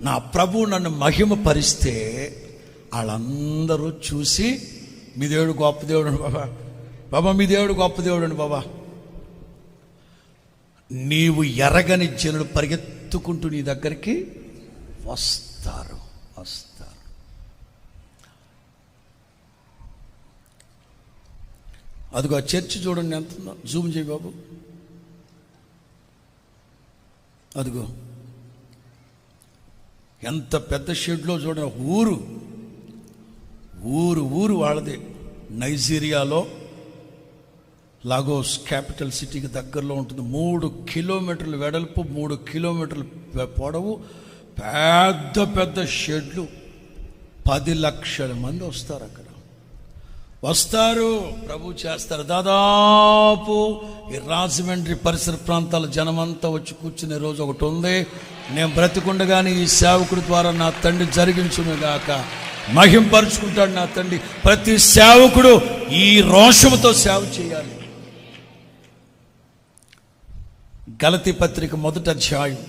నా ప్రభు నన్ను మహిమపరిస్తే వాళ్ళందరూ చూసి మీ దేవుడు గొప్ప దేవుడు అని బాబా, బాబా మీ దేవుడు గొప్ప దేవుడు అని బాబా. నీవు ఎరగని జనులు పరిగెత్తుకుంటూ నీ దగ్గరికి వస్తారు. అదిగో ఆ చర్చి చూడండి ఎంత ఉందో, జూమ్ చేయి బాబు. అదిగో ఎంత పెద్ద షెడ్లో చూడండి. ఊరు వాళ్ళది. నైజీరియాలో లాగోస్ క్యాపిటల్ సిటీకి దగ్గరలో ఉంటుంది. 3 కిలోమీటర్ల వెడల్పు, 3 కిలోమీటర్ల పొడవు, పెద్ద పెద్ద షెడ్లు. 10 లక్షల మంది వస్తారు అక్కడ. ప్రభు చేస్తారు. దాదాపు ఈ రాజమండ్రి పరిసర ప్రాంతాల జనమంతా వచ్చి కూర్చునే రోజు ఒకటి ఉంది. నేను బ్రతికుండగానే ఈ సేవకుడి ద్వారా నా తండ్రి జరిగించునుగాక. మహింపరుచుకుంటాడు నా తండ్రి. ప్రతి సేవకుడు ఈ రోషముతో సేవ చేయాలి. గలతీ పత్రిక 1వ అధ్యాయం